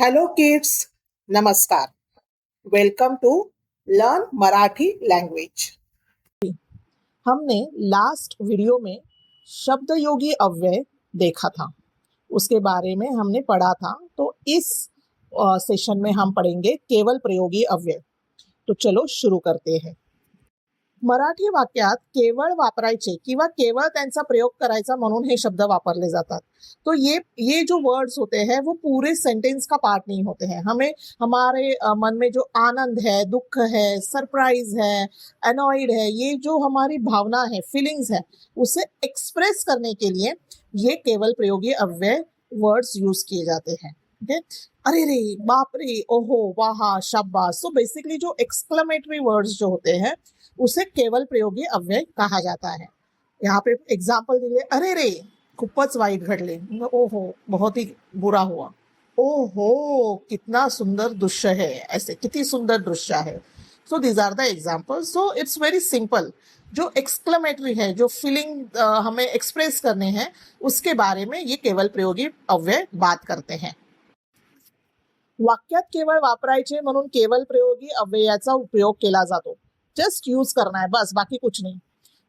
Hello kids, नमस्कार। Welcome to learn Marathi language. हमने last video में शब्द योगी अव्यय देखा था, उसके बारे में हमने पढ़ा था। तो इस सेशन में हम पढ़ेंगे केवल प्रयोगी अव्यय। तो चलो शुरू करते हैं। मराठी वाक्यात केवळ वापरायचे किंवा केवळ त्यांचा प्रयोग करायचा म्हणून हे शब्द वापरले जातात। तो ये जो वर्ड्स होते हैं वो पूरे सेंटेंस का पार्ट नहीं होते हैं। हमें हमारे मन में जो आनंद है, दुख है, सरप्राइज है, अनॉयड है, ये जो हमारी भावना है, फीलिंग्स है, उसे एक्सप्रेस करने के लिए ये केवल प्रयोगी अव्यय वर्ड्स यूज किए जाते हैं। ओके, अरे रे, बाप रे, ओहो, वाह, शाबाश। सो बेसिकली जो एक्सक्लेमेटरी वर्ड्स जो होते हैं उसे केवल प्रयोगी अव्यय कहा जाता है। यहाँ पे एग्जाम्पल दिले, अरे रे, खूपच वाईट घडले, ओहो, बहुत ही बुरा हुआ, ओहो, कितना सुंदर दृश्य है, ऐसे कितनी सुंदर दृश्य है। So these are the example. So it's very simple. जो एक्सक्लेमेटरी है, जो फीलिंग हमें एक्सप्रेस करने हैं, उसके बारे में ये केवल प्रयोगी अव्यय बात करते हैं। वाक्यात केवळ वापरायचे म्हणून केवल प्रयोगी अव्ययाचा उपयोग केला जातो। जस्ट यूज करना है, बस, बाकी कुछ नहीं।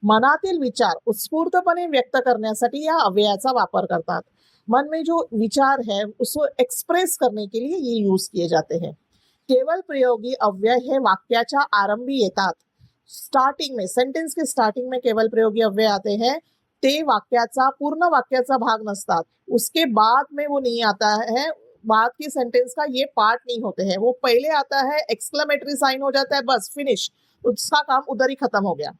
मनातील विचार उत्स्फूर्तपणे व्यक्त करण्यासाठी या अव्ययाचा वापर करतात। मन में जो विचार है उसको एक्सप्रेस करने के लिए ये यूज किए जाते हैं। केवल प्रयोगी अव्यय हे वाक्याच्या आरंभी येतात। स्टार्टिंग में, सेंटेंस के स्टार्टिंग में केवल प्रयोगी अव्यय आते हैं। ते वाक्याचा पूर्ण वाक्याचा भाग नसतात, उसके बाद में वो नहीं आता है। बाद की सेंटेंस का ये पार्ट नहीं होते हैं, वो पहले आता है, एक्सक्लेमेटरी साइन हो जाता है, बस फिनिश, उसका काम उधर ही खत्म हो गया।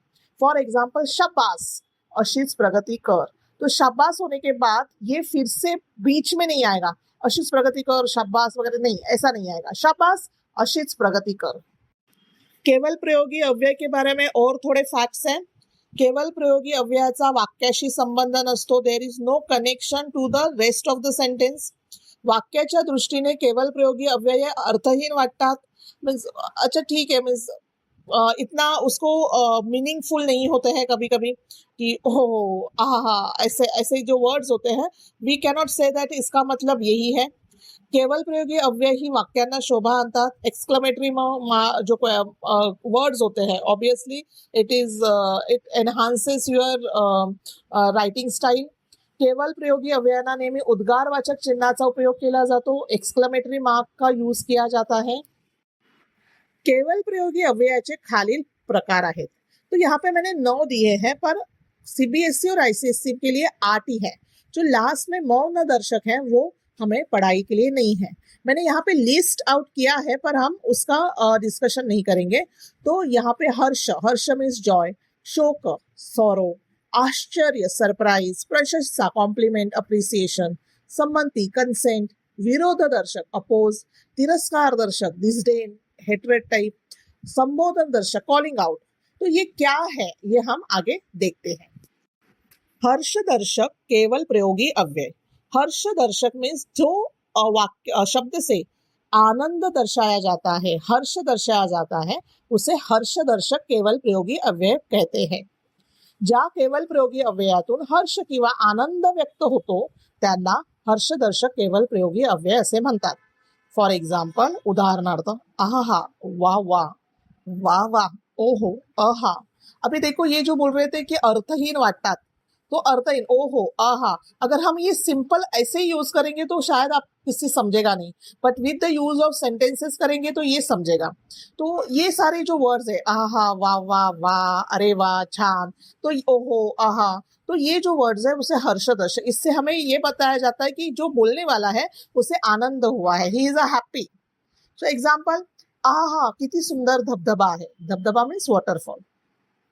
फॉर एग्जाम्पल, शाबाश, अशीच प्रगति कर। तो शाबाश होने के बाद ये फिर से बीच में नहीं आएगा, अशीच प्रगति कर, शाबाश वगैरह नहीं, ऐसा नहीं आएगा। शाबाश, अशीच प्रगति कर। केवल प्रयोगी अव्यय के बारे में और थोड़े फैक्ट्स हैं। केवल प्रयोगी अव्ययाचा वाक्याशी संबंध नसतो। There is no connection to the rest of the sentence. वाक्याच्या दृष्टीने केवल प्रयोगी अव्यय अर्थहीन वाटतात। मीन्स अच्छा ठीक है, मीन्स इतना उसको मीनिंगफुल नहीं होते हैं कभी कभी कि ओह आहा, ऐसे ऐसे जो वर्ड्स होते हैं, वी कैनॉट से दैट इसका मतलब यही है। केवल प्रयोगी अव्यय ही वाक्यांना शोभा आणतात। एक्सक्लेमेटरी जो वर्ड्स होते हैं, obviously it enhances your writing style. केवल प्रयोगी अव्ययांना नेहमी उद्गारवाचक चिन्हाचा उपयोग केला जातो। एक्सक्लेमेटरी मार्क का यूज किया जाता है। केवल प्रयोगी अव्ययाचे खालील प्रकार आहेत। तो यहाँ पे मैंने 9 दिए हैं, पर सीबीएसई और आईसीएसई के लिए 8 ही है। जो लास्ट में मौन दर्शक है वो हमें पढ़ाई के लिए नहीं है। मैंने यहाँ पे लिस्ट आउट किया है, पर हम उसका डिस्कशन नहीं करेंगे। तो यहाँ पे हर्ष, हर्ष मीन्स जॉय, शोक, सॉरो, आश्चर्य, सरप्राइज, प्रशंसा, कॉम्प्लीमेंट, अप्रिसिएशन, सम्मति, कंसेंट, विरोध दर्शक, अपोज, तिरस्कार दर्शक, डिसडेन, हेट्रेड टाइप, संबोधन दर्शक, कॉलिंग आउट। तो ये क्या है, ये हम आगे देखते हैं। हर्ष दर्शक केवल प्रयोगी अव्यय। हर्ष दर्शक मीन्स जो वाक्य शब्द से आनंद दर्शाया जाता है, हर्ष दर्शाया जाता है, उसे हर्ष दर्शक केवल प्रयोगी अव्यय कहते हैं। ज्या केवल प्रयोगी अव्ययातून हर्ष किंवा आनंद व्यक्त होतो त्यांना हर्षदर्शक केवल प्रयोगी अव्यय असे म्हणतात। फॉर एग्जाम्पल, उदाहरणार्थ, आहा, वाह वाह, वाह वाह, ओहो, आहा। अभी देखो, ये जो बोल रहे थे कि अर्थहीन वाटतात, तो अर्थहीन, ओहो, आहा, अगर हम ये सिंपल ऐसे ही यूज करेंगे तो शायद आप किसी समझेगा नहीं, but with the use of sentences करेंगे तो ये समझेगा। तो ये सारे जो वर्ड्स है, आहा, वाह वाह, वाह, अरे वाह, छान, तो ओहो, आहा, तो ये जो वर्ड्स है उसे हर्षदर्शक, इससे हमें ये बताया जाता है कि जो बोलने वाला है उसे आनंद हुआ है, he is a happy. So example, आहा, किती सुंदर धबधबा है। धबधबा मीन्स वॉटरफॉल।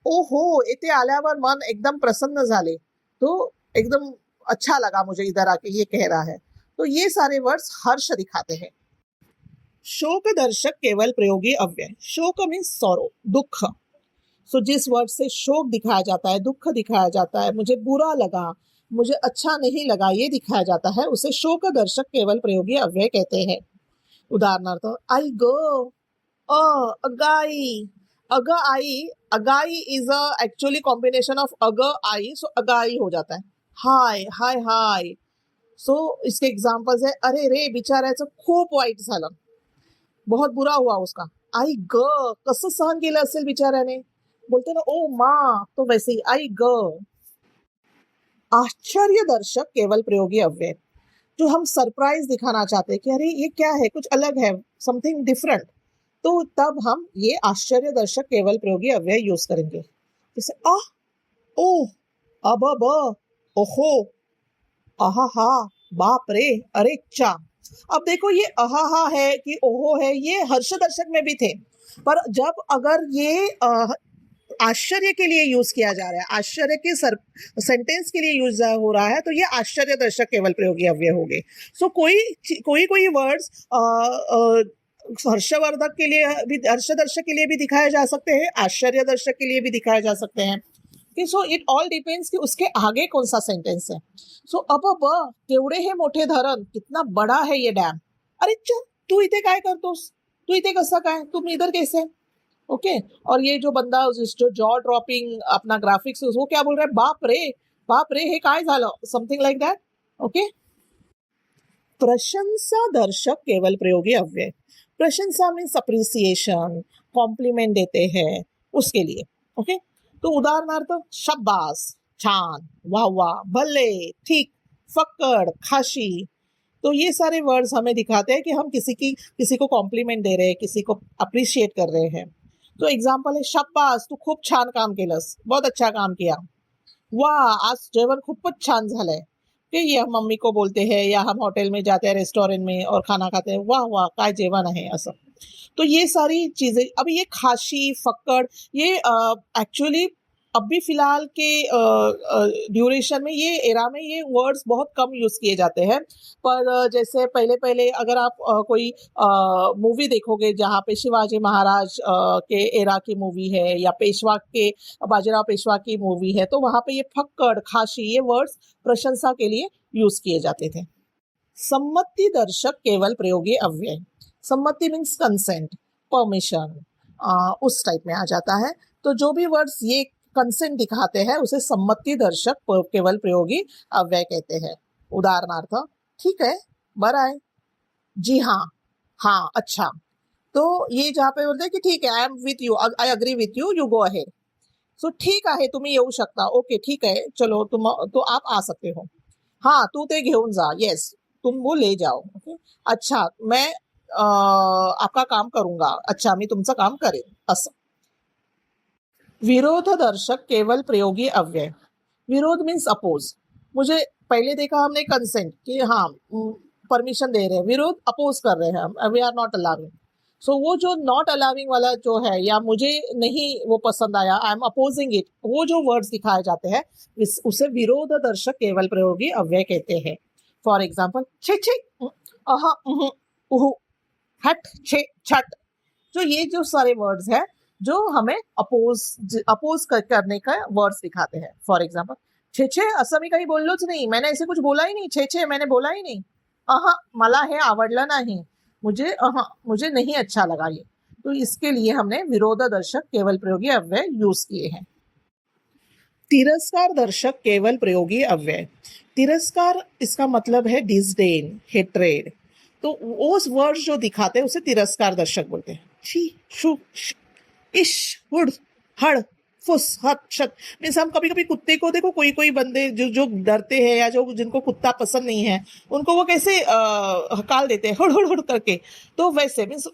ओहो, इथे आल्यावर मन एकदम प्रसन्न झाले, तो एकदम अच्छा लगा मुझे इधर आके, ये कह रहा है। तो ये सारे वर्ड्स हर्ष दिखाते हैं। शोक दर्शक केवल प्रयोगी अव्यय। शोक मीन्स सॉरो, दुख। सो जिस वर्ड से शोक दिखाया जाता है, दुख दिखाया जाता है, मुझे बुरा लगा, मुझे अच्छा नहीं लगा, ये दिखाया जाता है, उसे शोक दर्शक केवल प्रयोगी अव्यय कहते हैं। उदाहरणार्थ, आई ग, अगाई, अग आई, अगाई is a actually combination of अग आई, सो अगाई हो जाता है। हाय, हाय हाय, सो इसके एग्जाम्पल्स है, अरे रे बिचारायचं खूप वाईट झालं, बहुत बुरा हुआ उसका, आई ग, कसं सहन केलं असेल बिचाऱ्याने, बोलते ना ओ माँ, तो वैसे ही आई ग. आश्चर्य दर्शक केवल प्रयोगी अव्यय, जो हम सरप्राइज दिखाना चाहते हैं कि अरे ये क्या है, कुछ अलग है, समथिंग डिफरेंट, तो तब हम ये आश्चर्य दर्शक केवल प्रयोगी अव्यय यूज करेंगे. जैसे ओ, अब, ओहो, आहा, बाप रे, अरे चा. अब देखो ये आहा है कि ओहो है, ये हर्ष दर्शक में भी थे, पर जब अगर ये आश्चर्य के लिए यूज किया जा रहा है, आश्चर्य के सेंटेंस के लिए यूज हो रहा है, तो ये आश्चर्य दर्शक केवल प्रयोगी अव्यय हो गए. सो कोई वर्ड्स हर्षवर्धक के लिए भी, हर्षदर्शक के लिए भी दिखाए जा सकते हैं, आश्चर्य दर्शक के लिए भी दिखाए जा सकते हैं. सो इट ऑल डिपेंड्स कि उसके आगे कौन सा सेंटेंस है. सो अब केवढे हे मोठे धरण, कितना बड़ा है ये डॅम, अरे तू इथे काय करतोस, तू इथे कसा काय, तुम इधर कैसे, ओके. और ये जो बंदा जो जॉ ड्रॉपिंग अपना ग्राफिक्स, वो क्या बोल रहा है, बाप रे हे काय झालं, समथिंग लाइक दैट. ओके. प्रशंसा दर्शक केवल प्रयोगी अव्यय. प्रशंसा मीन्स अप्रिसिएशन, कॉम्प्लीमेंट देते हैं उसके लिए. ओके. तो उदाहरणार्थ शाबास, छान, वाह वाह, भले, ठीक, फक्कड़, खाशी. तो ये सारे वर्ड्स हमें दिखाते हैं कि हम किसी को कॉम्प्लीमेंट दे रहे हैं, किसी को अप्रिशिएट कर रहे हैं. तो एग्जाम्पल है, शाबास, तू खूप छान काम केलंस, बहुत अच्छा काम किया. वाह, आज जेवण खूपच छान झालंय. कि ये हम मम्मी को बोलते हैं, या हम होटल में जाते हैं, रेस्टोरेंट में और खाना खाते हैं, वाह वाह काय जेवण आहे असं. तो ये सारी चीजें, अब ये खाशी, फक्कड़, ये एक्चुअली अभी फिलहाल के ड्यूरेशन में, ये एरा में ये वर्ड्स बहुत कम यूज किए जाते हैं. पर जैसे पहले अगर आप कोई मूवी देखोगे जहाँ पे शिवाजी महाराज के एरा की मूवी है, या पेशवा के, बाजीराव पेशवा की मूवी है, तो वहाँ पे ये फक्कड़, खाशी, ये वर्ड्स प्रशंसा के लिए यूज किए जाते थे. सम्मति दर्शक केवल प्रयोगी अव्यय. सम्मति मीन्स कंसेंट, परमिशन, उस टाइप में आ जाता है. तो जो भी वर्ड्स ये कंसेंट दिखाते हैं उसे सम्मति दर्शक केवल प्रयोगी अव्यय कहते हैं. उदाहरणार्थ, ठीक है, बरं आहे, जी हाँ, अच्छा. तो ये जहाँ पे बोलते हैं कि ठीक है, I am with you, I agree with you, you go ahead. So ठीक आहे, तुम्ही येऊ शकता, ओके ठीक है, चलो तो आप आ सकते हो. हाँ, तू ते घेऊन जा, येस, तुम वो ले जाओ. ओके. अच्छा, मैं आपका काम करूंगा, अच्छा मी तुमचं काम करेन, असं. विरोध दर्शक केवल प्रयोगी अव्यय. विरोध मीन्स अपोज. मुझे पहले देखा हमने कंसेंट कि हाँ परमिशन दे रहे हैं, विरोध अपोज कर रहे हैं हम, वी आर नॉट अलाउिंग. सो वो जो नॉट अलाउिंग वाला जो है, या मुझे नहीं वो पसंद आया, आई एम अपोजिंग इट, वो जो वर्ड्स दिखाए जाते हैं उसे विरोध दर्शक केवल प्रयोगी अव्यय कहते हैं. फॉर एग्जाम्पल, छे छे, अहा, उहु, हट, छे, छट. तो ये जो सारे वर्ड्स हैं जो हमें अपोज करने का वर्ड्स दिखाते हैं. फॉर एग्जाम्पल, छे छे, असं मी काही बोललोच नाही, मैंने ऐसे कुछ बोला ही नहीं, छे छे मैंने बोला ही नहीं, मला हे आवडलं नाही, मुझे नहीं अच्छा लगा ये. तो इसके लिए हमने विरोधदर्शक केवल प्रयोगी अव्यय यूज किए हैं. तिरस्कार दर्शक केवल प्रयोगी अव्यय. तिरस्कार, इसका मतलब है डिसडेन, हेट्रेड. तो वो वर्ड्स जो दिखाते हैं उसे तिरस्कार दर्शक बोलते हैं. छी, शु, इश, हुड, हड़, फुस, हट, शत. मीन्स हम कभी कभी कुत्ते को देखो, कोई बंदे जो डरते हैं, या जो जिनको कुत्ता पसंद नहीं है, उनको वो कैसे हकाल देते हैं, हुड़ हुड़ हुड़ करके. तो वैसे मीन्स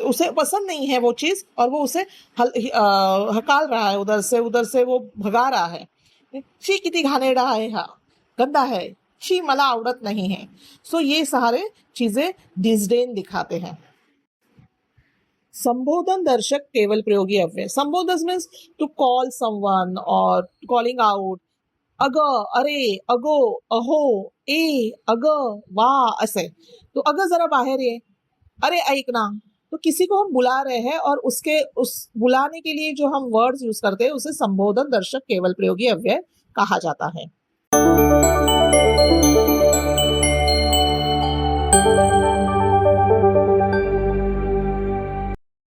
उसे पसंद नहीं है वो चीज, और वो उसे हकाल रहा है, उधर से वो भगा रहा है. शी किती घाणेरडा आहे हा, गंदा है, शी मला आवडत नहीं है. सो ये सारे चीजें डिसडेन दिखाते हैं. संबोधन दर्शक केवल प्रयोगी अव्यय. संबोधन मीन्स टू कॉल समवन और कॉलिंग आउट. अगं, अरे, अगो, अहो, ए, अगं, वाह, असे. तो अगं जरा बाहेर ये, अरे ऐक ना. तो किसी को हम बुला रहे हैं, और उस बुलाने के लिए जो हम वर्ड्स यूज करते हैं उसे संबोधन दर्शक केवल प्रयोगी अव्यय कहा जाता है.